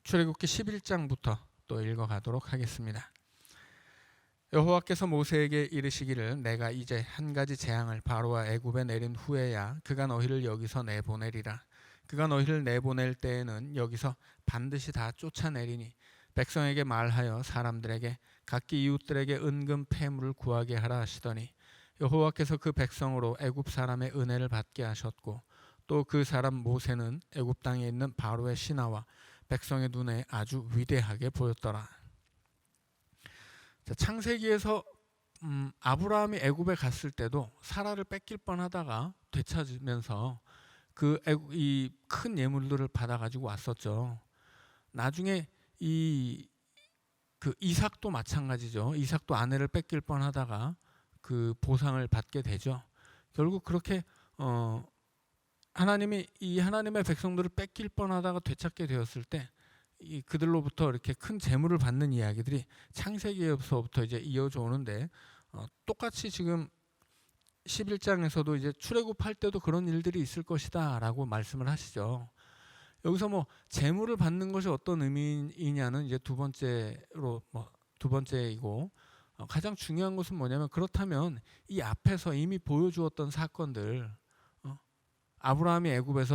출애굽기 11장부터 또 읽어가도록 하겠습니다. 여호와께서 모세에게 이르시기를 내가 이제 한 가지 재앙을 바로와 애굽에 내린 후에야 그가 너희를 여기서 내보내리라. 그가 너희를 내보낼 때에는 여기서 반드시 다 쫓아내리니 백성에게 말하여 사람들에게 각기 이웃들에게 은금 패물을 구하게 하라 하시더니 여호와께서 그 백성으로 애굽 사람의 은혜를 받게 하셨고 또 그 사람 모세는 애굽 땅에 있는 바로의 신하와 백성의 눈에 아주 위대하게 보였더라. 창세기에서 아브라함이 애굽에 갔을 때도 사라를 뺏길 뻔하다가 되찾으면서 이 큰 예물들을 받아가지고 왔었죠. 나중에 그 이삭도 마찬가지죠. 이삭도 아내를 뺏길 뻔하다가 그 보상을 받게 되죠. 결국 그렇게 하나님이 이 하나님의 백성들을 뺏길 뻔하다가 되찾게 되었을 때 그들로부터 이렇게 큰 재물을 받는 이야기들이 창세기에서부터 이제 이어져 오는데 똑같이 지금 11장에서도 이제 출애굽할 때도 그런 일들이 있을 것이다라고 말씀을 하시죠. 여기서 뭐 재물을 받는 것이 어떤 의미이냐는 이제 두 번째이고 가장 중요한 것은 뭐냐면 그렇다면 이 앞에서 이미 보여주었던 사건들 아브라함이 애굽에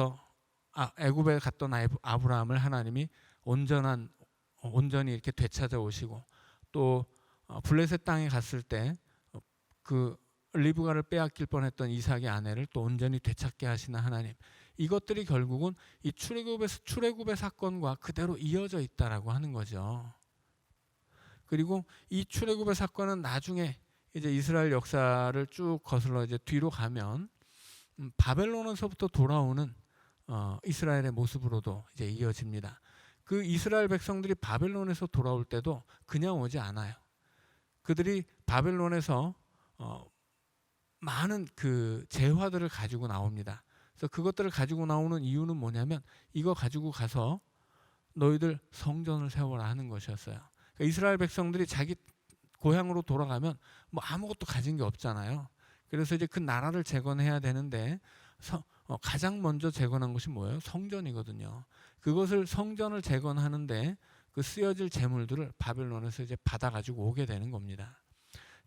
갔던 아브라함을 하나님이 온전히 이렇게 되찾아 오시고 또 블레셋 땅에 갔을 때 그 리브가를 빼앗길 뻔했던 이삭의 아내를 또 온전히 되찾게 하시는 하나님, 이것들이 결국은 이 출애굽의 사건과 그대로 이어져 있다라고 하는 거죠. 그리고 이 출애굽의 사건은 나중에 이제 이스라엘 역사를 쭉 거슬러 이제 뒤로 가면 바벨론에서부터 돌아오는 이스라엘의 모습으로도 이제 이어집니다. 그 이스라엘 백성들이 바벨론에서 돌아올 때도 그냥 오지 않아요. 그들이 바벨론에서 많은 그 재화들을 가지고 나옵니다. 그래서 그것들을 가지고 나오는 이유는 뭐냐면 이거 가지고 가서 너희들 성전을 세워라 하는 것이었어요. 그러니까 이스라엘 백성들이 자기 고향으로 돌아가면 뭐 아무것도 가진 게 없잖아요. 그래서 이제 그 나라를 재건해야 되는데 가장 먼저 재건한 것이 뭐예요? 성전이거든요. 그것을 성전을 재건하는데 그 쓰여질 재물들을 바벨론에서 이제 받아가지고 오게 되는 겁니다.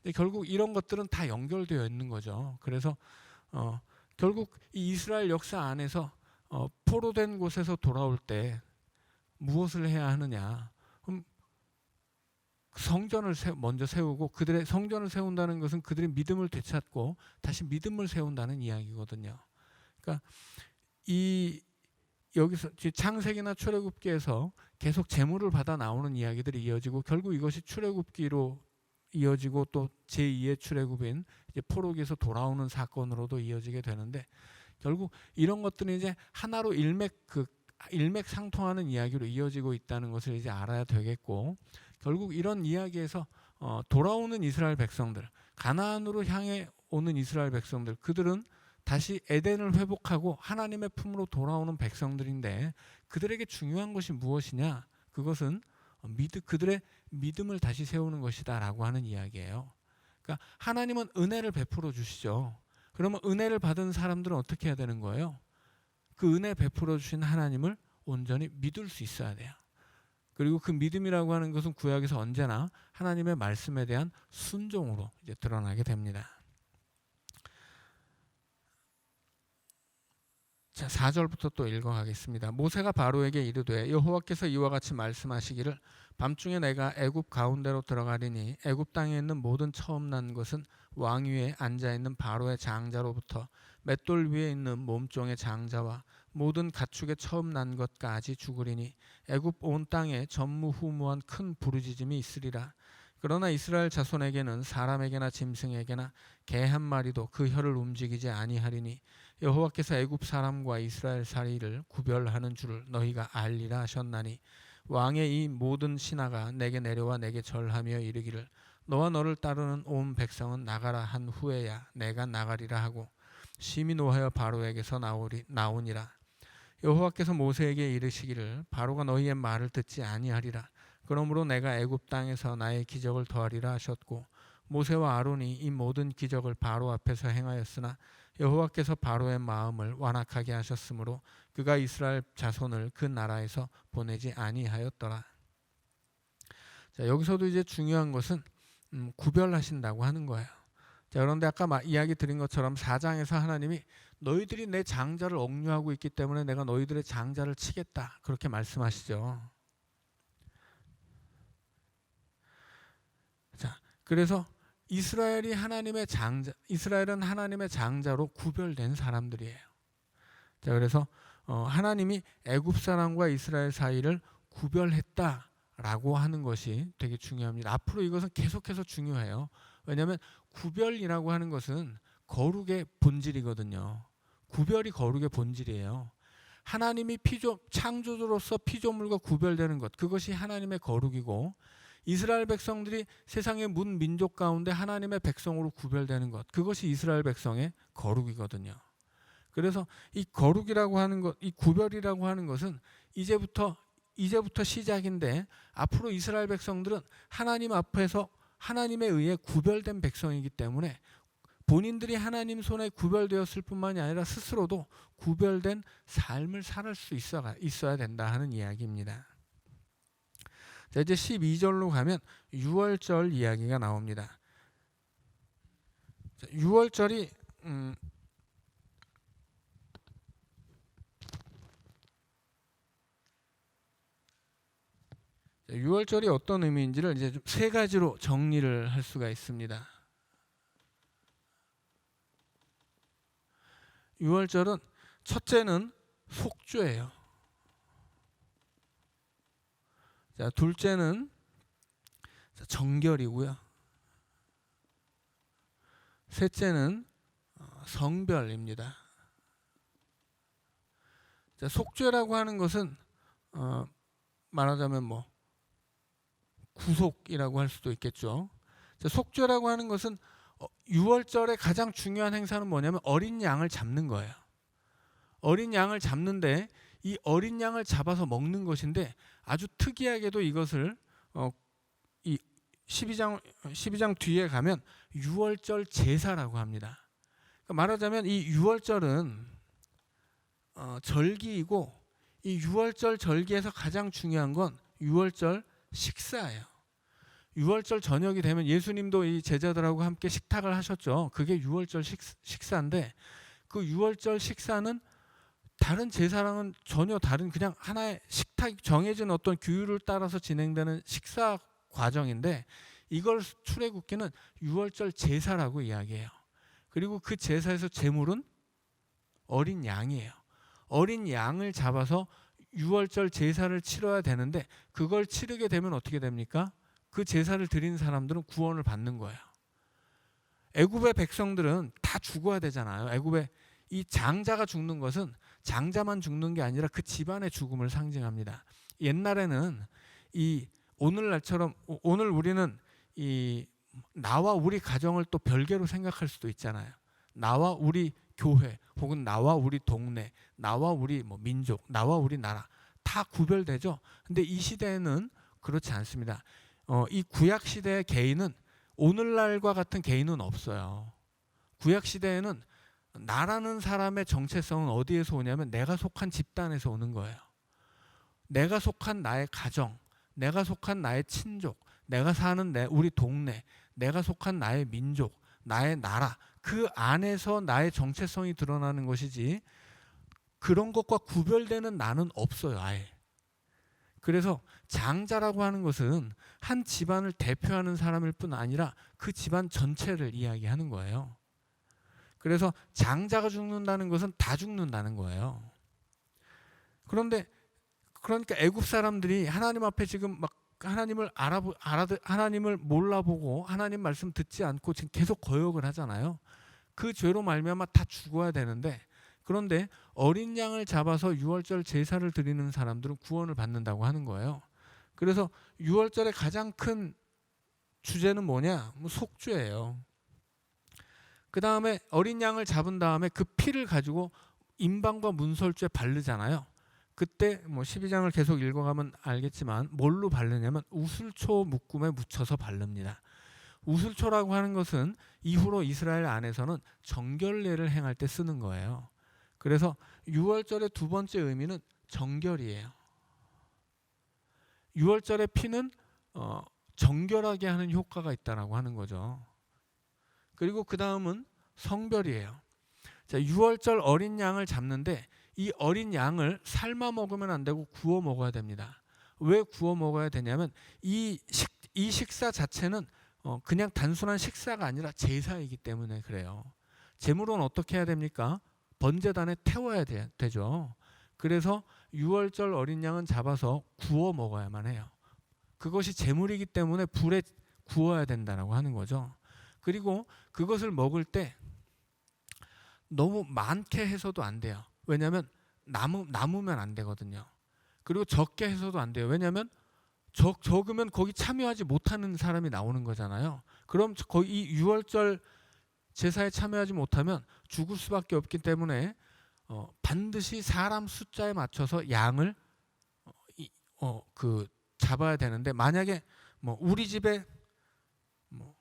근데 결국 이런 것들은 다 연결되어 있는 거죠. 그래서 결국 이 이스라엘 역사 안에서 포로된 곳에서 돌아올 때 무엇을 해야 하느냐? 성전을 먼저 세우고 그들의 성전을 세운다는 것은 그들의 믿음을 되찾고 다시 믿음을 세운다는 이야기거든요. 그러니까 여기서 창세기나 출애굽기에서 계속 재물을 받아 나오는 이야기들이 이어지고 결국 이것이 출애굽기로 이어지고 또 제2의 출애굽인 이제 포로기에서 돌아오는 사건으로도 이어지게 되는데 결국 이런 것들이 이제 하나로 일맥상통하는 이야기로 이어지고 있다는 것을 이제 알아야 되겠고 결국 이런 이야기에서 돌아오는 이스라엘 백성들, 가나안으로 향해 오는 이스라엘 백성들, 그들은 다시 에덴을 회복하고 하나님의 품으로 돌아오는 백성들인데 그들에게 중요한 것이 무엇이냐? 그것은 그들의 믿음을 다시 세우는 것이다라고 하는 이야기예요. 그러니까 하나님은 은혜를 베풀어 주시죠. 그러면 은혜를 받은 사람들은 어떻게 해야 되는 거예요? 그 은혜 베풀어 주신 하나님을 온전히 믿을 수 있어야 돼요. 그리고 그 믿음이라고 하는 것은 구약에서 언제나 하나님의 말씀에 대한 순종으로 이제 드러나게 됩니다. 자, 4절부터 또 읽어가겠습니다. 모세가 바로에게 이르되 여호와께서 이와 같이 말씀하시기를 밤중에 내가 애굽 가운데로 들어가리니 애굽 땅에 있는 모든 처음 난 것은 왕 위에 앉아있는 바로의 장자로부터 맷돌 위에 있는 몸종의 장자와 모든 가축의 처음 난 것까지 죽으리니 애굽 온 땅에 전무후무한 큰 부르짖음이 있으리라. 그러나 이스라엘 자손에게는 사람에게나 짐승에게나 개 한 마리도 그 혀를 움직이지 아니하리니 여호와께서 애굽 사람과 이스라엘 사이를 구별하는 줄을 너희가 알리라 하셨나니 왕의 이 모든 신하가 내게 내려와 내게 절하며 이르기를 너와 너를 따르는 온 백성은 나가라 한 후에야 내가 나가리라 하고 심히 노하여 바로에게서 나오니라. 여호와께서 모세에게 이르시기를 바로가 너희의 말을 듣지 아니하리라. 그러므로 내가 애굽 땅에서 나의 기적을 더하리라 하셨고 모세와 아론이 이 모든 기적을 바로 앞에서 행하였으나 여호와께서 바로의 마음을 완악하게 하셨으므로 그가 이스라엘 자손을 그 나라에서 보내지 아니하였더라. 자, 여기서도 이제 중요한 것은 구별하신다고 하는 거예요. 자, 그런데 아까 이야기 드린 것처럼 4장에서 하나님이 너희들이 내 장자를 억류하고 있기 때문에 내가 너희들의 장자를 치겠다, 그렇게 말씀하시죠. 자, 그래서 이스라엘은 하나님의 장자로 구별된 사람들이에요. 자, 그래서 하나님이 애굽 사람과 이스라엘 사이를 구별했다라고 하는 것이 되게 중요합니다. 앞으로 이것은 계속해서 중요해요. 왜냐하면 구별이라고 하는 것은 거룩의 본질이거든요. 구별이 거룩의 본질이에요. 하나님이 창조주로서 피조물과 구별되는 것, 그것이 하나님의 거룩이고, 이스라엘 백성들이 세상의 문 민족 가운데 하나님의 백성으로 구별되는 것, 그것이 이스라엘 백성의 거룩이거든요. 그래서 이 거룩이라고 하는 것, 이 구별이라고 하는 것은 이제부터 시작인데, 앞으로 이스라엘 백성들은 하나님 앞에서 하나님에 의해 구별된 백성이기 때문에 본인들이 하나님 손에 구별되었을 뿐만이 아니라 스스로도 구별된 삶을 살 수 있어야 된다 하는 이야기입니다. 자, 이제 12절로 가면 유월절 이야기가 나옵니다. 자, 유월절이 유월절이 어떤 의미인지를 이제 좀 세 가지로 정리를 할 수가 있습니다. 유월절은 첫째는 속죄예요. 자, 둘째는 정결이고요. 셋째는 성별입니다. 자, 속죄라고 하는 것은 말하자면 구속이라고 할 수도 있겠죠. 자, 속죄라고 하는 것은 유월절의 가장 중요한 행사는 뭐냐면 어린 양을 잡는 거예요. 어린 양을 잡는데 이 어린 양을 잡아서 먹는 것인데, 아주 특이하게도 이것을 이 12장 뒤에 가면 유월절 제사라고 합니다. 그러니까 말하자면 이 유월절은 절기이고, 이 유월절 절기에서 가장 중요한 건 유월절 식사예요. 유월절 저녁이 되면 예수님도 이 제자들하고 함께 식탁을 하셨죠. 그게 유월절 식사인데, 그 유월절 식사는 다른 제사랑은 전혀 다른, 그냥 하나의 식탁, 정해진 어떤 규율을 따라서 진행되는 식사 과정인데, 이걸 출애굽기는 유월절 제사라고 이야기해요. 그리고 그 제사에서 제물은 어린 양이에요. 어린 양을 잡아서 유월절 제사를 치러야 되는데, 그걸 치르게 되면 어떻게 됩니까? 그 제사를 드리는 사람들은 구원을 받는 거예요. 애굽의 백성들은 다 죽어야 되잖아요. 애굽의 이 장자가 죽는 것은 장자만 죽는 게 아니라 그 집안의 죽음을 상징합니다. 옛날에는 이 오늘날처럼, 오늘 우리는 이 나와 우리 가정을 또 별개로 생각할 수도 있잖아요. 나와 우리 교회, 혹은 나와 우리 동네, 나와 우리 민족, 나와 우리 나라, 다 구별되죠. 근데 이 시대에는 그렇지 않습니다. 이 구약 시대의 개인은 오늘날과 같은 개인은 없어요. 구약 시대에는 나라는 사람의 정체성은 어디에서 오냐면 내가 속한 집단에서 오는 거예요. 내가 속한 나의 가정, 내가 속한 나의 친족, 내가 사는 우리 동네, 내가 속한 나의 민족, 나의 나라, 그 안에서 나의 정체성이 드러나는 것이지, 그런 것과 구별되는 나는 없어요, 아예. 그래서 장자라고 하는 것은 한 집안을 대표하는 사람일 뿐 아니라 그 집안 전체를 이야기하는 거예요. 그래서 장자가 죽는다는 것은 다 죽는다는 거예요. 그러니까 애굽 사람들이 하나님 앞에 지금 막 하나님을 몰라보고 하나님 말씀 듣지 않고 지금 계속 거역을 하잖아요. 그 죄로 말미암아 다 죽어야 되는데, 그런데 어린 양을 잡아서 유월절 제사를 드리는 사람들은 구원을 받는다고 하는 거예요. 그래서 유월절의 가장 큰 주제는 뭐냐? 속죄예요. 그 다음에 어린 양을 잡은 다음에 그 피를 가지고 임방과 문설주에 바르잖아요. 그때 12장을 계속 읽어가면 알겠지만 뭘로 바르냐면 우슬초 묶음에 묻혀서 바릅니다. 우슬초라고 하는 것은 이후로 이스라엘 안에서는 정결례를 행할 때 쓰는 거예요. 그래서 유월절의 두 번째 의미는 정결이에요. 유월절의 피는 정결하게 하는 효과가 있다라고 하는 거죠. 그리고 그 다음은 성별이에요. 자, 유월절 어린 양을 잡는데 이 어린 양을 삶아 먹으면 안 되고 구워 먹어야 됩니다. 왜 구워 먹어야 되냐면 이 식사 자체는 그냥 단순한 식사가 아니라 제사이기 때문에 그래요. 제물은 어떻게 해야 됩니까? 번제단에 태워야 되죠. 그래서 유월절 어린 양은 잡아서 구워 먹어야만 해요. 그것이 제물이기 때문에 불에 구워야 된다라고 하는 거죠. 그리고 그것을 먹을 때 너무 많게 해서도 안 돼요. 왜냐하면 남으면 안 되거든요. 그리고 적게 해서도 안 돼요. 왜냐하면 적으면 거기 참여하지 못하는 사람이 나오는 거잖아요. 그럼 거의 이 유월절 제사에 참여하지 못하면 죽을 수밖에 없기 때문에 반드시 사람 숫자에 맞춰서 양을 잡아야 되는데, 만약에 뭐 우리 집에 뭐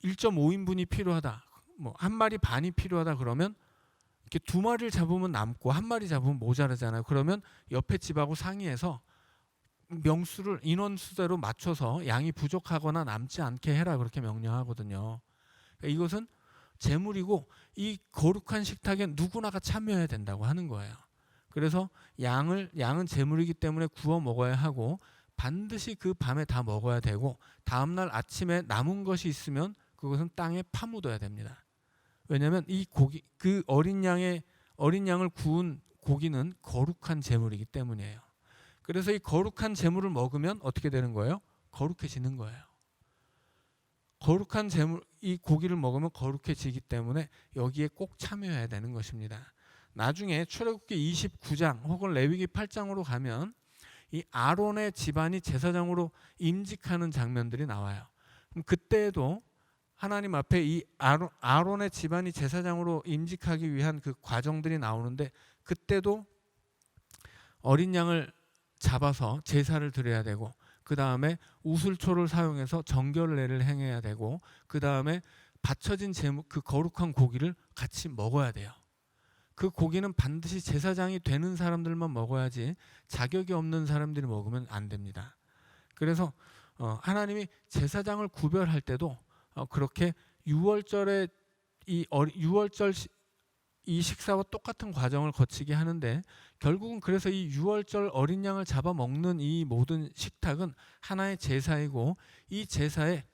1.5인분이 필요하다, 뭐 한 마리 반이 필요하다 그러면 이렇게 두 마리를 잡으면 남고 한 마리 잡으면 모자라잖아요. 그러면 옆에 집하고 상의해서 명수를 인원수대로 맞춰서 양이 부족하거나 남지 않게 해라 그렇게 명령하거든요. 그러니까 이것은 제물이고 이 거룩한 식탁에 누구나가 참여해야 된다고 하는 거예요. 그래서 양은 제물이기 때문에 구워 먹어야 하고 반드시 그 밤에 다 먹어야 되고 다음날 아침에 남은 것이 있으면 그것은 땅에 파묻어야 됩니다. 왜냐하면 이 고기, 그 어린 양을 구운 고기는 거룩한 제물이기 때문이에요. 그래서 이 거룩한 제물을 먹으면 어떻게 되는 거예요? 거룩해지는 거예요. 거룩한 제물, 이 고기를 먹으면 거룩해지기 때문에 여기에 꼭 참여해야 되는 것입니다. 나중에 출애굽기 29장 혹은 레위기 8장으로 가면 이 아론의 집안이 제사장으로 임직하는 장면들이 나와요. 그럼 그때에도 하나님 앞에 이 아론의 집안이 제사장으로 임직하기 위한 그 과정들이 나오는데, 그때도 어린 양을 잡아서 제사를 드려야 되고, 그 다음에 우슬초를 사용해서 정결례를 행해야 되고, 그 다음에 바쳐진 그 거룩한 고기를 같이 먹어야 돼요. 그 고기는 반드시 제사장이 되는 사람들만 먹어야지 자격이 없는 사람들이 먹으면 안 됩니다. 그래서 하나님이 제사장을 구별할 때도 그렇게 유월절에 유월절 이 식사와 똑같은 과정을 거치게 하는데, 결국은 그래서 이 유월절 어린 양을 잡아 먹는 이 모든 식탁은 하나의 제사이고 이 제사에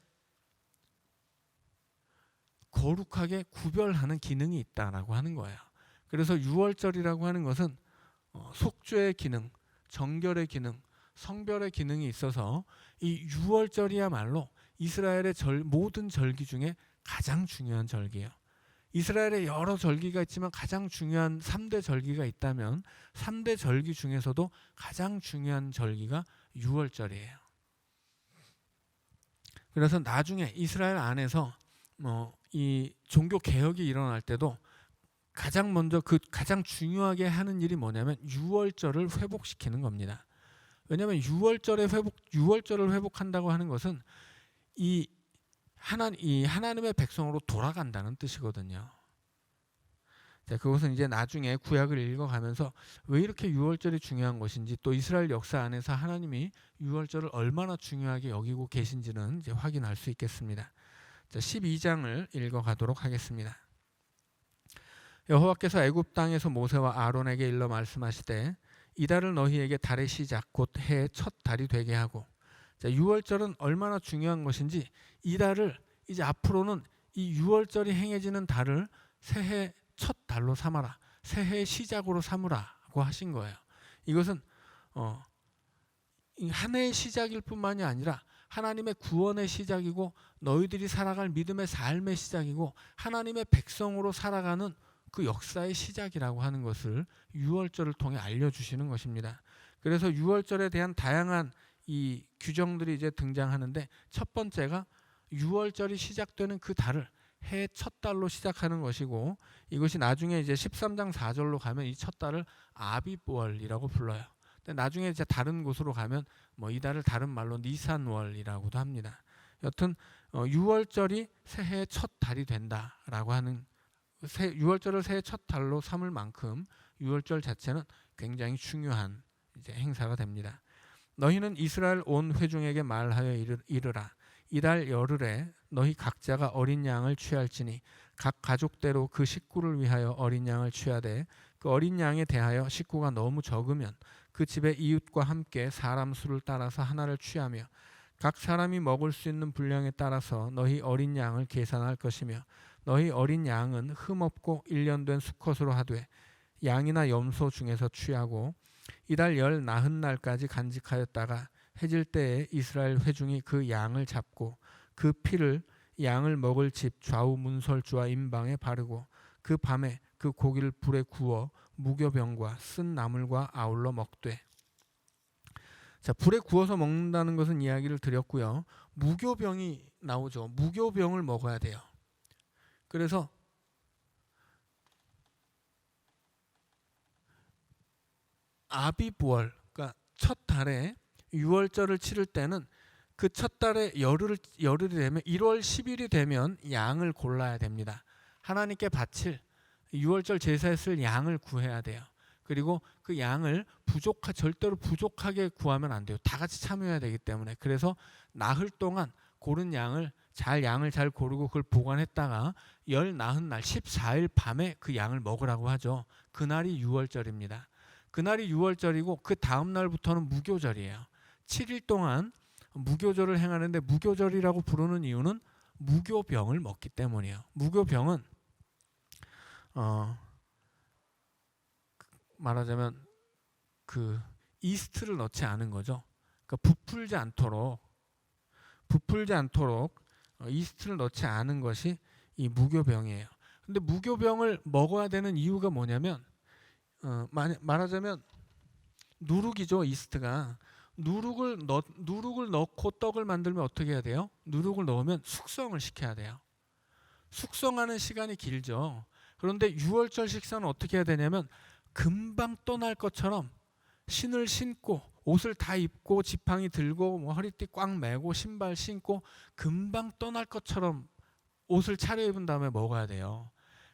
거룩하게 구별하는 기능이 있다라고 하는 거예요. 그래서 유월절이라고 하는 것은 속죄의 기능, 정결의 기능, 성별의 기능이 있어서 이 유월절이야말로 이스라엘의 모든 절기 중에 가장 중요한 절기예요. 이스라엘에 여러 절기가 있지만 가장 중요한 3대 절기가 있다면 3대 절기 중에서도 가장 중요한 절기가 유월절이에요. 그래서 나중에 이스라엘 안에서 이 종교 개혁이 일어날 때도 가장 먼저 가장 중요하게 하는 일이 뭐냐면 유월절을 회복시키는 겁니다. 왜냐하면 유월절을 회복한다고 하는 것은 이 하나님의 백성으로 돌아간다는 뜻이거든요. 자, 그것은 이제 나중에 구약을 읽어가면서 왜 이렇게 유월절이 중요한 것인지, 또 이스라엘 역사 안에서 하나님이 유월절을 얼마나 중요하게 여기고 계신지는 이제 확인할 수 있겠습니다. 자, 12장을 읽어가도록 하겠습니다. 여호와께서 애굽 땅에서 모세와 아론에게 일러 말씀하시되 이달을 너희에게 달의 시작 곧 해의 첫 달이 되게 하고. 자, 유월절은 얼마나 중요한 것인지, 이 달을 이제 앞으로는 이 유월절이 행해지는 달을 새해 첫 달로 삼아라, 새해의 시작으로 삼으라고 하신 거예요. 이것은 한 해의 시작일 뿐만이 아니라 하나님의 구원의 시작이고 너희들이 살아갈 믿음의 삶의 시작이고 하나님의 백성으로 살아가는 그 역사의 시작이라고 하는 것을 유월절을 통해 알려주시는 것입니다. 그래서 유월절에 대한 다양한 이 규정들이 이제 등장하는데, 첫 번째가 유월절이 시작되는 그 달을 해의 첫 달로 시작하는 것이고, 이것이 나중에 이제 13장 4절로 가면 이 첫 달을 아비월이라고 불러요. 근데 나중에 이제 다른 곳으로 가면 이 달을 다른 말로 니산월이라고도 합니다. 여튼 유월절이 새해의 첫 달이 된다라고 하는 유월절을 새해 첫 달로 삼을 만큼 유월절 자체는 굉장히 중요한 이제 행사가 됩니다. 너희는 이스라엘 온 회중에게 말하여 이르라. 이달 열흘에 너희 각자가 어린 양을 취할지니 각 가족대로 그 식구를 위하여 어린 양을 취하되 그 어린 양에 대하여 식구가 너무 적으면 그 집의 이웃과 함께 사람 수를 따라서 하나를 취하며 각 사람이 먹을 수 있는 분량에 따라서 너희 어린 양을 계산할 것이며 너희 어린 양은 흠없고 1년 된 수컷으로 하되 양이나 염소 중에서 취하고 이달 열 나흔 날까지 간직하였다가 해질 때에 이스라엘 회중이 그 양을 잡고 그 피를 양을 먹을 집 좌우 문설주와 임방에 바르고 그 밤에 그 고기를 불에 구워 무교병과 쓴 나물과 아울러 먹되. 자, 불에 구워서 먹는다는 것은 이야기를 드렸고요. 무교병이 나오죠. 무교병을 먹어야 돼요. 그래서 아비부월, 그러니까 첫 달에 유월절을 치를 때는 그 첫 달에 열흘이 되면 1월 10일이 되면 양을 골라야 됩니다. 하나님께 바칠 유월절 제사에 쓸 양을 구해야 돼요. 그리고 그 양을 절대로 부족하게 구하면 안 돼요. 다 같이 참여해야 되기 때문에. 그래서 나흘 동안 고른 양을 잘 고르고 그걸 보관했다가 열 나흔 날 14일 밤에 그 양을 먹으라고 하죠. 그날이 유월절입니다. 그날이 유월절이고 그 다음 날부터는 무교절이에요. 7일 동안 무교절을 행하는데 무교절이라고 부르는 이유는 무교병을 먹기 때문이에요. 무교병은 말하자면 그 이스트를 넣지 않은 거죠. 그러니까 부풀지 않도록 이스트를 넣지 않은 것이 이 무교병이에요. 근데 무교병을 먹어야 되는 이유가 뭐냐면 말하자면 누룩이죠. 이스트가 누룩을 넣고 떡을 만들면 어떻게 해야 돼요? 누룩을 넣으면 숙성을 시켜야 돼요. 숙성하는 시간이 길죠. 그런데 유월절 식사는 어떻게 해야 되냐면 금방 떠날 것처럼 신을 신고 옷을 다 입고 지팡이 들고 뭐 허리띠 꽉 매고 신발 신고 금방 떠날 것처럼 옷을 차려입은 다음에 먹어야 돼요.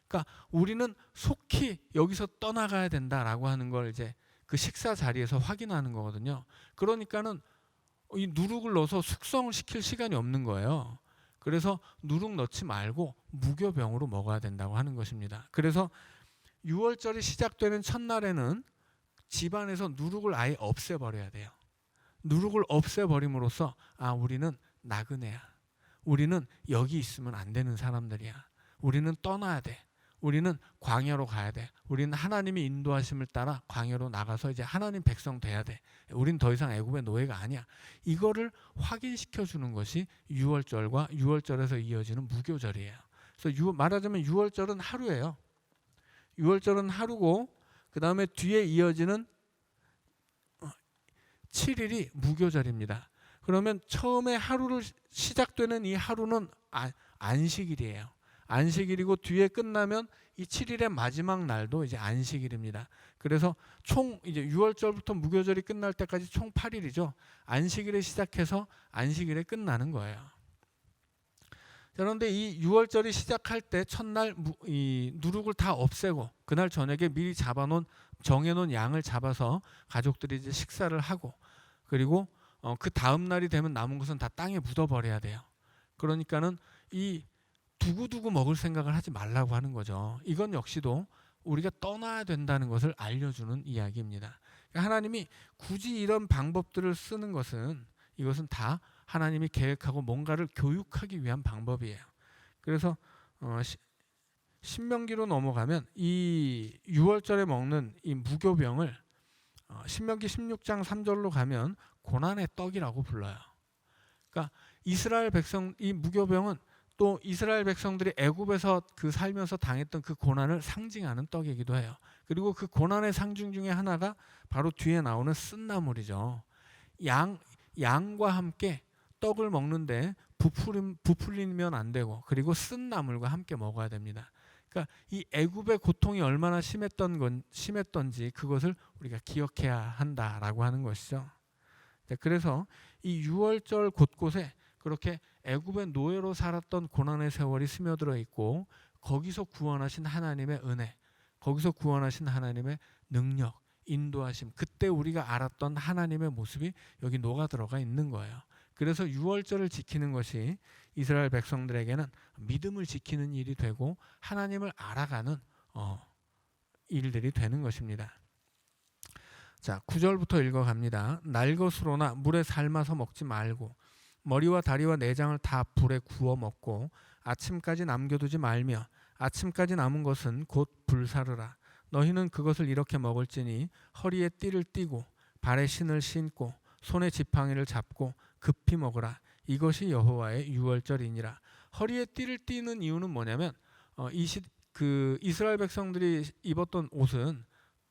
그러니까 우리는 속히 여기서 떠나가야 된다라고 하는 걸 이제 그 식사 자리에서 확인하는 거거든요. 그러니까는 이 누룩을 넣어서 숙성을 시킬 시간이 없는 거예요. 그래서 누룩 넣지 말고 무교병으로 먹어야 된다고 하는 것입니다. 그래서 유월절이 시작되는 첫날에는 집안에서 누룩을 아예 없애버려야 돼요. 누룩을 없애버림으로써 우리는 나그네야. 우리는 여기 있으면 안 되는 사람들이야. 우리는 떠나야 돼. 우리는 광야로 가야 돼. 우리는 하나님의 인도하심을 따라 광야로 나가서 이제 하나님 백성 돼야 돼. 우린 더 이상 애굽의 노예가 아니야. 이거를 확인시켜 주는 것이 유월절과 유월절에서 이어지는 무교절이에요. 그래서 말하자면 유월절은 하루예요. 유월절은 하루고 그 다음에 뒤에 이어지는 7일이 무교절입니다. 그러면 처음에 하루를 시작되는 이 하루는 안식일이에요. 안식일이고 뒤에 끝나면 이 7일의 마지막 날도 이제 안식일입니다. 그래서 총 이제 6월절부터 무교절이 끝날 때까지 총 8일이죠. 안식일에 시작해서 안식일에 끝나는 거예요. 그런데 이 6월절이 시작할 때 첫날 이 누룩을 다 없애고 그날 저녁에 미리 정해놓은 양을 잡아서 가족들이 이제 식사를 하고 그리고 그 다음 날이 되면 남은 것은 다 땅에 묻어버려야 돼요. 그러니까는 이 두고두고 먹을 생각을 하지 말라고 하는 거죠. 이건 역시도 우리가 떠나야 된다는 것을 알려주는 이야기입니다. 그러니까 하나님이 굳이 이런 방법들을 쓰는 것은 이것은 다 하나님이 계획하고 뭔가를 교육하기 위한 방법이에요. 그래서 신명기로 넘어가면 이 6월절에 먹는 이 무교병을 신명기 16장 3절로 가면 고난의 떡이라고 불러요. 그러니까 이스라엘 백성 이 무교병은 또 이스라엘 백성들이 애굽에서 그 살면서 당했던 그 고난을 상징하는 떡이기도 해요. 그리고 그 고난의 상징 중에 하나가 바로 뒤에 나오는 쓴나물이죠. 양과 함께 떡을 먹는데 부풀리면 안 되고 그리고 쓴나물과 함께 먹어야 됩니다. 그러니까 이 애굽의 고통이 얼마나 심했던지 그것을 우리가 기억해야 한다라고 하는 것이죠. 그래서 이 6월절 곳곳에 그렇게 애굽의 노예로 살았던 고난의 세월이 스며들어 있고 거기서 구원하신 하나님의 은혜, 거기서 구원하신 하나님의 능력, 인도하심, 그때 우리가 알았던 하나님의 모습이 여기 녹아 들어가 있는 거예요. 그래서 유월절을 지키는 것이 이스라엘 백성들에게는 믿음을 지키는 일이 되고 하나님을 알아가는 일들이 되는 것입니다. 자, 9절부터 읽어갑니다. 날 것으로나 물에 삶아서 먹지 말고 머리와 다리와 내장을 다 불에 구워 먹고 아침까지 남겨두지 말며 아침까지 남은 것은 곧 불사르라. 너희는 그것을 이렇게 먹을지니 허리에 띠를 띠고 발에 신을 신고 손에 지팡이를 잡고 급히 먹으라. 이것이 여호와의 유월절이니라. 허리에 띠를 띠는 이유는 뭐냐면 이스라엘 백성들이 입었던 옷은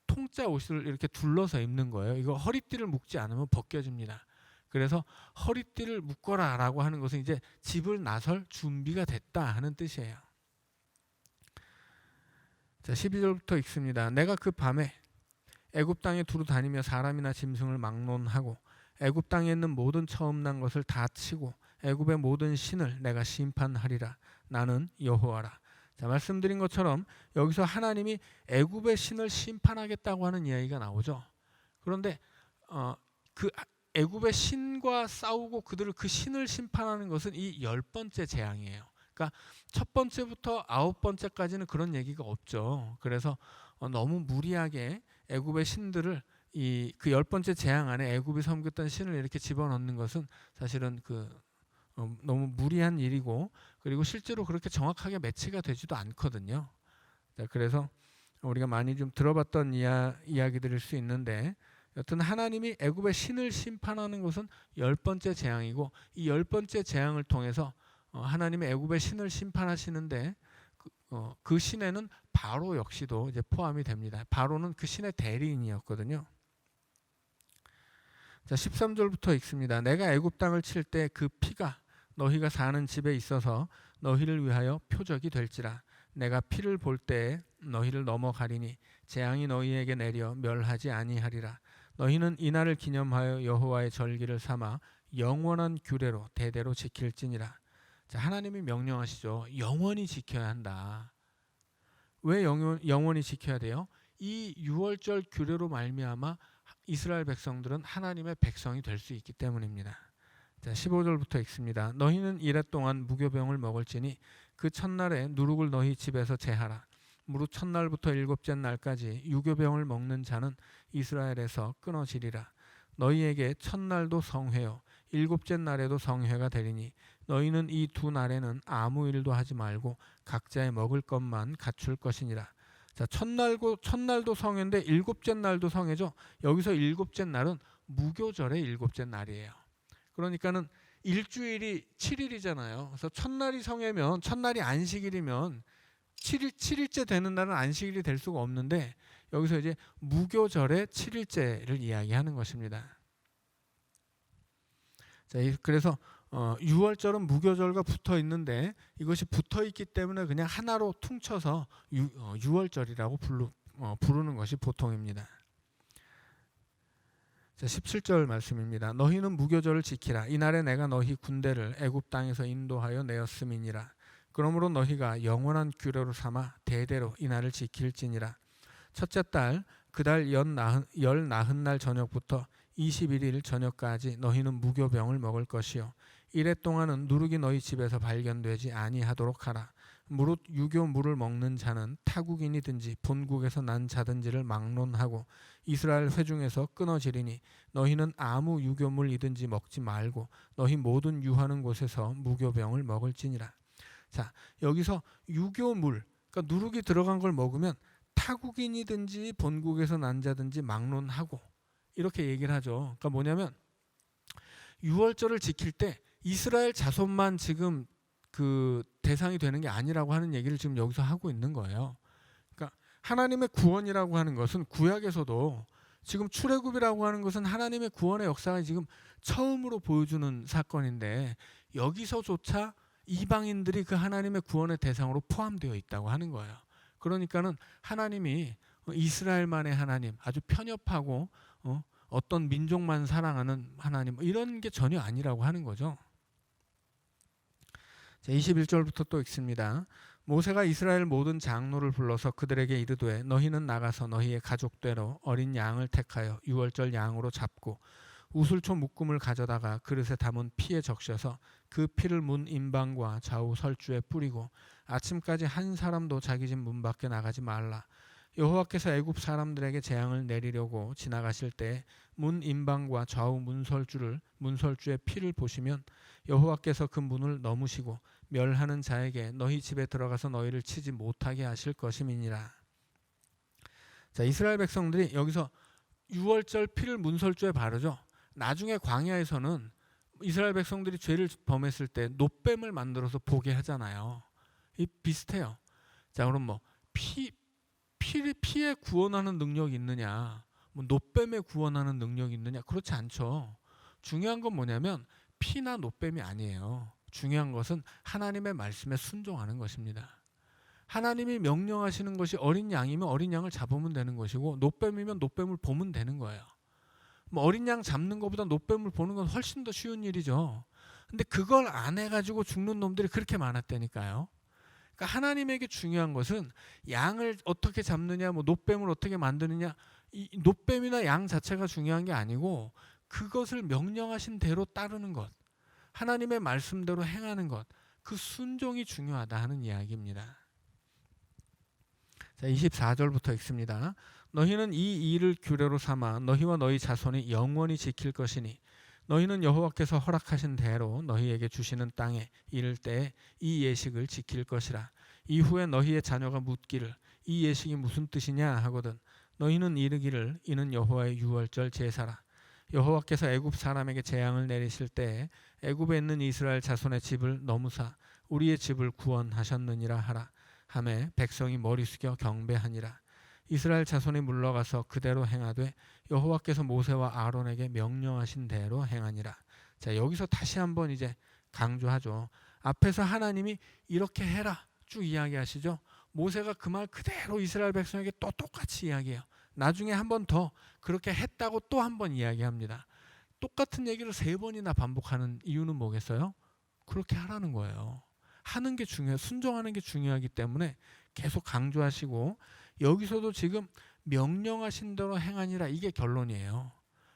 통짜 옷을 이렇게 둘러서 입는 거예요. 이거 허리띠를 묶지 않으면 벗겨집니다. 그래서 허리띠를 묶어라 라고 하는 것은 이제 집을 나설 준비가 됐다 하는 뜻이에요. 자, 12절부터 읽습니다. 내가 그 밤에 애굽 땅에 두루 다니며 사람이나 짐승을 막론하고 애굽 땅에 있는 모든 처음 난 것을 다 치고 애굽의 모든 신을 내가 심판하리라. 나는 여호와라. 자, 말씀드린 것처럼 여기서 하나님이 애굽의 신을 심판하겠다고 하는 이야기가 나오죠. 그런데 그 애굽의 신과 싸우고 그들을 그 신을 심판하는 것은 이 10번째 재앙이에요. 그러니까 첫 번째부터 9번째까지는 그런 얘기가 없죠. 그래서 너무 무리하게 애굽의 신들을 그 10번째 재앙 안에 애굽이 섬겼던 신을 이렇게 집어넣는 것은 사실은 너무 무리한 일이고, 그리고 실제로 그렇게 정확하게 매치가 되지도 않거든요. 자, 그래서 우리가 많이 좀 들어봤던 이야기들일 수 있는데, 여튼 하나님이 애굽의 신을 심판하는 것은 10번째 재앙이고, 이 10번째 재앙을 통해서 하나님의 애굽의 신을 심판하시는데 그 신에는 바로 역시도 이제 포함이 됩니다. 바로는 그 신의 대리인이었거든요. 자, 13절부터 읽습니다. 내가 애굽 땅을 칠 때 그 피가 너희가 사는 집에 있어서 너희를 위하여 표적이 될지라. 내가 피를 볼 때에 너희를 넘어가리니 재앙이 너희에게 내려 멸하지 아니하리라. 너희는 이날을 기념하여 여호와의 절기를 삼아 영원한 규례로 대대로 지킬지니라. 자, 하나님이 명령하시죠. 영원히 지켜야 한다. 왜 영원히 지켜야 돼요? 이 유월절 규례로 말미암아 이스라엘 백성들은 하나님의 백성이 될 수 있기 때문입니다. 자, 15절부터 읽습니다. 너희는 이랫 동안 무교병을 먹을지니 그 첫날에 누룩을 너희 집에서 제하라. 무릇 첫날부터 일곱째 날까지 유교병을 먹는 자는 이스라엘에서 끊어지리라. 너희에게 첫날도 성회요 일곱째 날에도 성회가 되리니 너희는 이 두 날에는 아무 일도 하지 말고 각자의 먹을 것만 갖출 것이니라. 자, 첫날도 성회인데 일곱째 날도 성회죠. 여기서 일곱째 날은 무교절의 일곱째 날이에요. 그러니까는 일주일이 7일이잖아요. 그래서 첫날이 성회면, 첫날이 안식일이면 7일째 되는 날은 안식일이 될 수가 없는데, 여기서 이제 무교절의 7일째를 이야기하는 것입니다. 자, 그래서 유월절은 무교절과 붙어 있는데 이것이 붙어 있기 때문에 그냥 하나로 퉁쳐서 유월절이라고 부르는 것이 보통입니다. 자, 17절 말씀입니다. 너희는 무교절을 지키라. 이날에 내가 너희 군대를 애굽 땅에서 인도하여 내었음이니라. 그러므로 너희가 영원한 규례로 삼아 대대로 이날을 지킬지니라. 첫째 달 그달 열 나흔 날 저녁부터 21일 저녁까지 너희는 무교병을 먹을 것이요 이래 동안은 누룩이 너희 집에서 발견되지 아니하도록 하라. 무릇 유교물을 먹는 자는 타국인이든지 본국에서 난 자든지를 막론하고 이스라엘 회중에서 끊어지리니 너희는 아무 유교물이든지 먹지 말고 너희 모든 유하는 곳에서 무교병을 먹을지니라. 자, 여기서 유교물, 그러니까 누룩이 들어간 걸 먹으면 타국인이든지 본국에서 난 자든지 막론하고 이렇게 얘기를 하죠. 그러니까 뭐냐면 유월절을 지킬 때 이스라엘 자손만 지금 그 대상이 되는 게 아니라고 하는 얘기를 지금 여기서 하고 있는 거예요. 그러니까 하나님의 구원이라고 하는 것은 구약에서도 지금 출애굽이라고 하는 것은 하나님의 구원의 역사가 지금 처음으로 보여주는 사건인데 여기서조차 이방인들이 그 하나님의 구원의 대상으로 포함되어 있다고 하는 거예요. 그러니까는 하나님이 이스라엘만의 하나님, 아주 편협하고 어떤 민족만 사랑하는 하나님, 이런 게 전혀 아니라고 하는 거죠. 자, 21절부터 또 읽습니다. 모세가 이스라엘 모든 장로를 불러서 그들에게 이르되 너희는 나가서 너희의 가족대로 어린 양을 택하여 유월절 양으로 잡고 우슬초 묶음을 가져다가 그릇에 담은 피에 적셔서 그 피를 문 임방과 좌우 설주에 뿌리고 아침까지 한 사람도 자기 집 문 밖에 나가지 말라. 여호와께서 애굽 사람들에게 재앙을 내리려고 지나가실 때 문 임방과 좌우 문설주의 피를 보시면 여호와께서 그 문을 넘으시고 멸하는 자에게 너희 집에 들어가서 너희를 치지 못하게 하실 것임이니라. 자, 이스라엘 백성들이 여기서 유월절 피를 문설주에 바르죠. 나중에 광야에서는 이스라엘 백성들이 죄를 범했을 때 놋뱀을 만들어서 보게 하잖아요. 이 비슷해요. 자, 그럼 뭐 피에 구원하는 능력이 있느냐, 뭐 놋뱀에 구원하는 능력이 있느냐? 그렇지 않죠. 중요한 건 뭐냐면 피나 놋뱀이 아니에요. 중요한 것은 하나님의 말씀에 순종하는 것입니다. 하나님이 명령하시는 것이 어린 양이면 어린 양을 잡으면 되는 것이고 놋뱀이면 놋뱀을 보면 되는 거예요. 뭐 어린 양 잡는 것보다 놋뱀을 보는 건 훨씬 더 쉬운 일이죠. 근데 그걸 안 해가지고 죽는 놈들이 그렇게 많았다니까요. 그러니까 하나님에게 중요한 것은 양을 어떻게 잡느냐, 뭐 놋뱀을 어떻게 만드느냐, 이 놋뱀이나 양 자체가 중요한 게 아니고 그것을 명령하신 대로 따르는 것, 하나님의 말씀대로 행하는 것, 그 순종이 중요하다 하는 이야기입니다. 자, 24절부터 읽습니다. 너희는 이 일을 규례로 삼아 너희와 너희 자손이 영원히 지킬 것이니 너희는 여호와께서 허락하신 대로 너희에게 주시는 땅에 이를 때 이 예식을 지킬 것이라. 이후에 너희의 자녀가 묻기를 이 예식이 무슨 뜻이냐 하거든 너희는 이르기를 이는 여호와의 유월절 제사라. 여호와께서 애굽 사람에게 재앙을 내리실 때 애굽에 있는 이스라엘 자손의 집을 넘으사 우리의 집을 구원하셨느니라 하라. 하매 백성이 머리 숙여 경배하니라. 이스라엘 자손이 물러가서 그대로 행하되 여호와께서 모세와 아론에게 명령하신 대로 행하니라. 자, 여기서 다시 한번 이제 강조하죠. 앞에서 하나님이 이렇게 해라 쭉 이야기하시죠. 모세가 그 말 그대로 이스라엘 백성에게 또 똑같이 이야기해요. 나중에 한 번 더 그렇게 했다고 또 한 번 이야기합니다. 똑같은 얘기를 3번이나 반복하는 이유는 뭐겠어요? 그렇게 하라는 거예요. 하는 게 중요해요. 순종하는 게 중요하기 때문에 계속 강조하시고 여기서도 지금 명령하신 대로 행하니라 이게 결론이에요.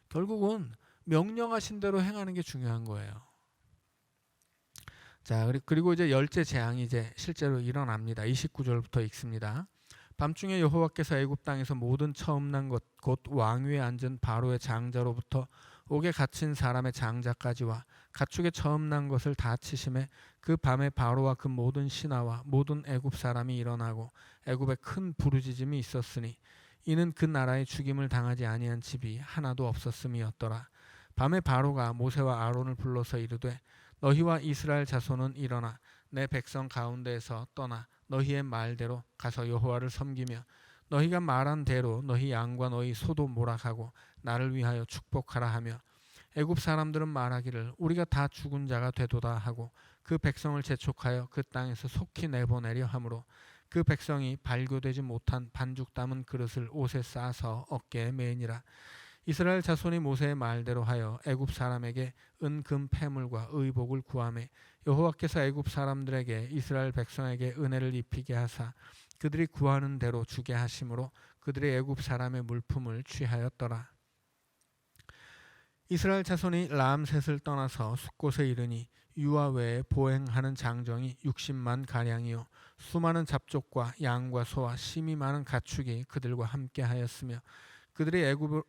결국은 명령하신 대로 행하는 게 중요한 거예요. 자, 그리고 이제 열째 재앙이 이제 실제로 일어납니다. 29절부터 읽습니다. 밤중에 여호와께서 애굽 땅에서 모든 처음 난 것 곧 왕위에 앉은 바로의 장자로부터 옥에 갇힌 사람의 장자까지와 가축의 처음 난 것을 다 치심에 그 밤에 바로와 그 모든 신하와 모든 애굽 사람이 일어나고 애굽에 큰 부르짖음이 있었으니 이는 그 나라의 죽임을 당하지 아니한 집이 하나도 없었음이었더라. 밤에 바로가 모세와 아론을 불러서 이르되 너희와 이스라엘 자손은 일어나 내 백성 가운데에서 떠나 너희의 말대로 가서 여호와를 섬기며 너희가 말한 대로 너희 양과 너희 소도 몰아가고 나를 위하여 축복하라 하며 애굽 사람들은 말하기를 우리가 다 죽은 자가 되도다 하고 그 백성을 재촉하여 그 땅에서 속히 내보내려 하므로 그 백성이 발교되지 못한 반죽 담은 그릇을 옷에 싸서 어깨에 매니라. 이스라엘 자손이 모세의 말대로 하여 애굽 사람에게 은금 패물과 의복을 구하매 여호와께서 애굽 사람들에게 이스라엘 백성에게 은혜를 입히게 하사 그들이 구하는 대로 주게 하심으로 그들이 애굽 사람의 물품을 취하였더라. 이스라엘 자손이 라암셋을 떠나서 숫곳에 이르니 유아 외에 보행하는 장정이 60만 가량이요 수많은 잡족과 양과 소와 심이 많은 가축이 그들과 함께 하였으며 그들이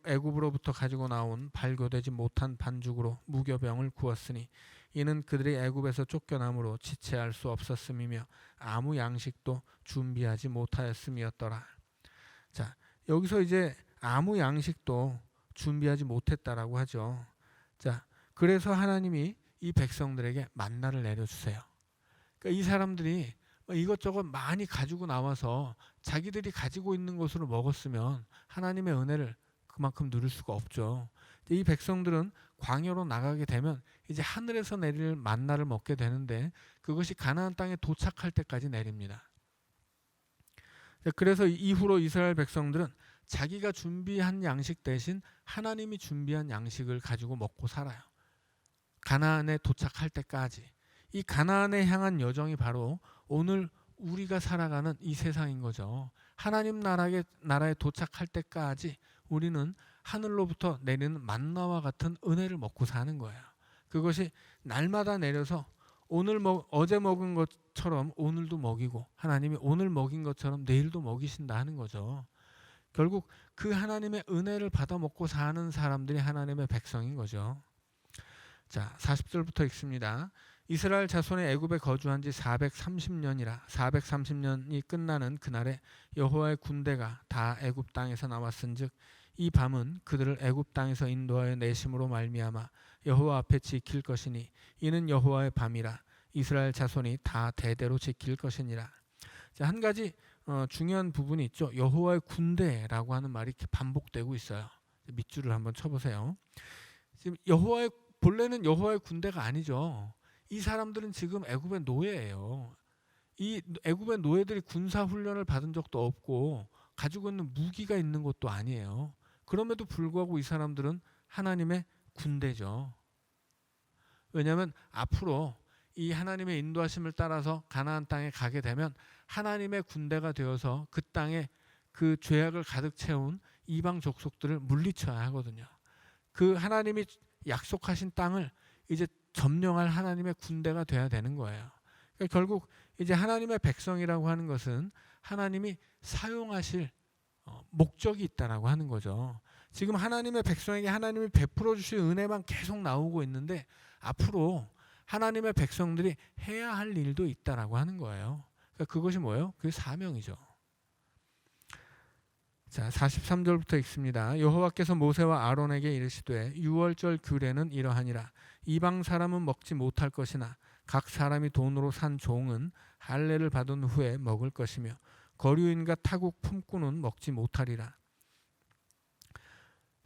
애굽으로부터 가지고 나온 발교되지 못한 반죽으로 무교병을 구웠으니 이는 그들이 애굽에서 쫓겨남으로 지체할 수 없었음이며 아무 양식도 준비하지 못하였음이었더라. 자, 여기서 이제 아무 양식도 준비하지 못했다라고 하죠. 자, 그래서 하나님이 이 백성들에게 만나를 내려주세요. 그러니까 이 사람들이 이것저것 많이 가지고 나와서 자기들이 가지고 있는 것으로 먹었으면 하나님의 은혜를 그만큼 누릴 수가 없죠. 이 백성들은 광야로 나가게 되면 이제 하늘에서 내릴 만나를 먹게 되는데 그것이 가나안 땅에 도착할 때까지 내립니다. 그래서 이후로 이스라엘 백성들은 자기가 준비한 양식 대신 하나님이 준비한 양식을 가지고 먹고 살아요. 가나안에 도착할 때까지. 이 가나안에 향한 여정이 바로 오늘 우리가 살아가는 이 세상인 거죠. 하나님 나라에 도착할 때까지 우리는 하늘로부터 내리는 만나와 같은 은혜를 먹고 사는 거예요. 그것이 날마다 내려서 어제 먹은 것처럼 오늘도 먹이고, 하나님이 오늘 먹인 것처럼 내일도 먹이신다 하는 거죠. 결국 그 하나님의 은혜를 받아 먹고 사는 사람들이 하나님의 백성인 거죠. 자, 40절부터 읽습니다. 이스라엘 자손의 애굽에 거주한 지 430년이라 430년이 끝나는 그날에 여호와의 군대가 다 애굽 땅에서 나왔은즉 이 밤은 그들을 애굽 땅에서 인도하여 내심으로 말미암아 여호와 앞에 지킬 것이니 이는 여호와의 밤이라 이스라엘 자손이 다 대대로 지킬 것이니라. 자, 한 가지 중요한 부분이 있죠. 여호와의 군대라고 하는 말이 이렇게 반복되고 있어요. 밑줄을 한번 쳐보세요. 지금 본래는 여호와의 군대가 아니죠. 이 사람들은 지금 애굽의 노예예요. 이 애굽의 노예들이 군사 훈련을 받은 적도 없고 가지고 있는 무기가 있는 것도 아니에요. 그럼에도 불구하고 이 사람들은 하나님의 군대죠. 왜냐하면 앞으로 이 하나님의 인도하심을 따라서 가나안 땅에 가게 되면 하나님의 군대가 되어서 그 땅에 그 죄악을 가득 채운 이방 족속들을 물리쳐야 하거든요. 그 하나님이 약속하신 땅을 이제 점령할 하나님의 군대가 돼야 되는 거예요. 그러니까 결국 이제 하나님의 백성이라고 하는 것은 하나님이 사용하실 목적이 있다라고 하는 거죠. 지금 하나님의 백성에게 하나님이 베풀어 주실 은혜만 계속 나오고 있는데 앞으로 하나님의 백성들이 해야 할 일도 있다라고 하는 거예요. 그러니까 그것이 뭐예요? 그게 사명이죠. 자, 43절부터 읽습니다. 여호와께서 모세와 아론에게 이르시되 유월절 규례는 이러하니라. 이방 사람은 먹지 못할 것이나 각 사람이 돈으로 산 종은 할례를 받은 후에 먹을 것이며 거류인과 타국 품꾼은 먹지 못하리라.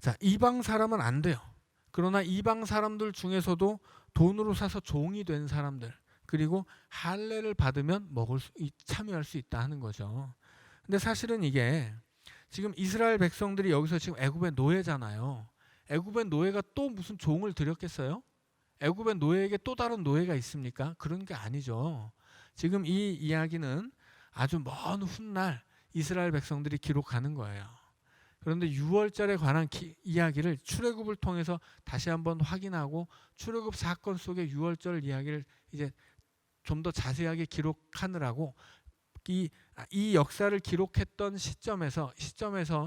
자, 이방 사람은 안 돼요. 그러나 이방 사람들 중에서도 돈으로 사서 종이 된 사람들, 그리고 할례를 받으면 참여할 수 있다 하는 거죠. 근데 사실은 이게 지금 이스라엘 백성들이 여기서 지금 애굽의 노예잖아요. 애굽의 노예가 또 무슨 종을 들였겠어요? 애굽의 노예에게 또 다른 노예가 있습니까? 그런 게 아니죠. 지금 이 이야기는 아주 먼 훗날 이스라엘 백성들이 기록하는 거예요. 그런데 유월절에 관한 이야기를 출애굽을 통해서 다시 한번 확인하고 출애굽 사건 속의 유월절 이야기를 이제 좀 더 자세하게 기록하느라고 이 역사를 기록했던 시점에서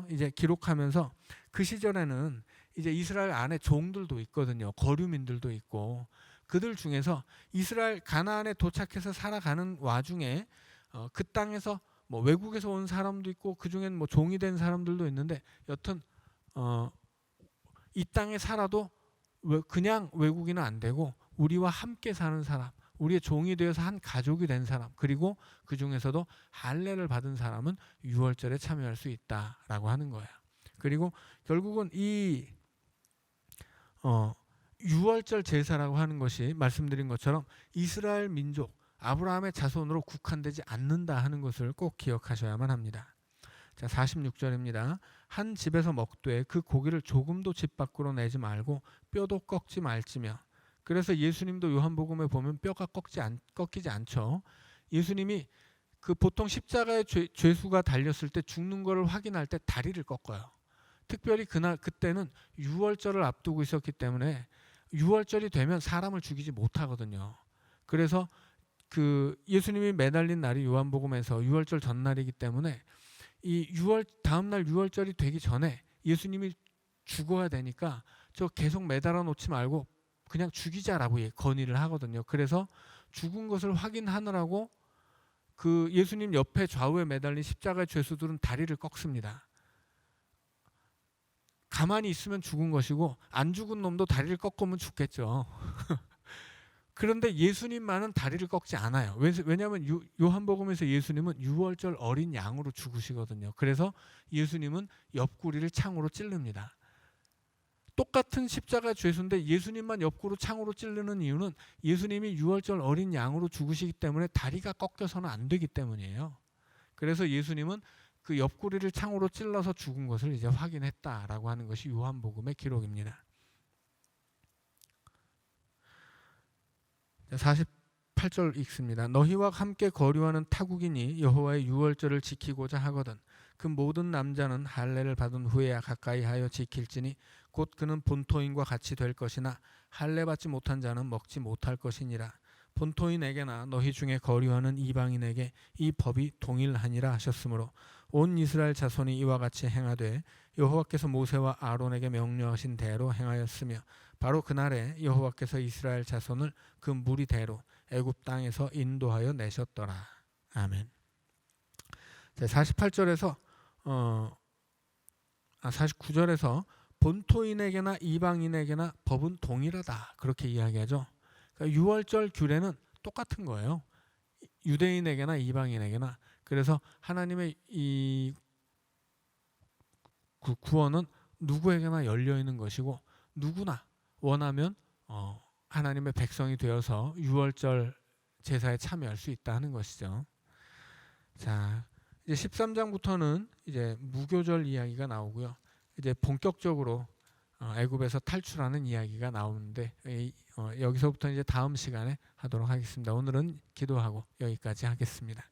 이제 기록하면서 그 시절에는 이제 이스라엘 안에 종들도 있거든요. 거류민들도 있고 그들 중에서 이스라엘 가나안에 도착해서 살아가는 와중에 그 땅에서 뭐 외국에서 온 사람도 있고 그 중엔 뭐 종이 된 사람들도 있는데 여튼 이 땅에 살아도 그냥 외국인은 안 되고 우리와 함께 사는 사람, 우리의 종이 되어서 한 가족이 된 사람, 그리고 그 중에서도 할례를 받은 사람은 유월절에 참여할 수 있다라고 하는 거예요. 그리고 결국은 이 유월절 제사라고 하는 것이 말씀드린 것처럼 이스라엘 민족 아브라함의 자손으로 국한되지 않는다 하는 것을 꼭 기억하셔야만 합니다. 자, 46절입니다. 한 집에서 먹되 그 고기를 조금도 집 밖으로 내지 말고 뼈도 꺾지 말지며. 그래서 예수님도 요한복음에 보면 뼈가 꺾이지 않죠. 예수님이 그 보통 십자가에 죄수가 달렸을 때 죽는 것을 확인할 때 다리를 꺾어요. 특별히 그때는 유월절을 앞두고 있었기 때문에 유월절이 되면 사람을 죽이지 못하거든요. 그래서 그 예수님이 매달린 날이 요한복음에서 유월절 전날이기 때문에 이 다음날 유월절이 되기 전에 예수님이 죽어야 되니까 저 계속 매달아 놓지 말고 그냥 죽이자라고 건의를 하거든요. 그래서 죽은 것을 확인하느라고 그 예수님 옆에 좌우에 매달린 십자가의 죄수들은 다리를 꺾습니다. 가만히 있으면 죽은 것이고 안 죽은 놈도 다리를 꺾으면 죽겠죠. 그런데 예수님만은 다리를 꺾지 않아요. 왜냐하면 요한복음에서 예수님은 유월절 어린 양으로 죽으시거든요. 그래서 예수님은 옆구리를 창으로 찌릅니다. 똑같은 십자가 죄수인데 예수님만 옆구리 창으로 찌르는 이유는 예수님이 유월절 어린 양으로 죽으시기 때문에 다리가 꺾여서는 안 되기 때문이에요. 그래서 예수님은 그 옆구리를 창으로 찔러서 죽은 것을 이제 확인했다라고 하는 것이 요한복음의 기록입니다. 8절 읽습니다. 너희와 함께 거류하는 타국인이 여호와의 유월절을 지키고자 하거든 그 모든 남자는 할례를 받은 후에야 가까이 하여 지킬지니 곧 그는 본토인과 같이 될 것이나 할례 받지 못한 자는 먹지 못할 것이니라. 본토인에게나 너희 중에 거류하는 이방인에게 이 법이 동일하니라 하셨으므로 온 이스라엘 자손이 이와 같이 행하되 여호와께서 모세와 아론에게 명령하신 대로 행하였으며 바로 그날에 여호와께서 이스라엘 자손을 그 무리대로 애굽 땅에서 인도하여 내셨더라. 아멘. 48절에서 49절에서 본토인에게나 이방인에게나 법은 동일하다 그렇게 이야기하죠. 그러니까 유월절 규례는 똑같은 거예요. 유대인에게나 이방인에게나. 그래서 하나님의 이 구원은 누구에게나 열려 있는 것이고 누구나 원하면 하나님의 백성이 되어서 유월절 제사에 참여할 수 있다는 것이죠. 자, 이제 13장부터는 이제 무교절 이야기가 나오고요. 이제 본격적으로 애굽에서 탈출하는 이야기가 나오는데 여기서부터 이제 다음 시간에 하도록 하겠습니다. 오늘은 기도하고 여기까지 하겠습니다.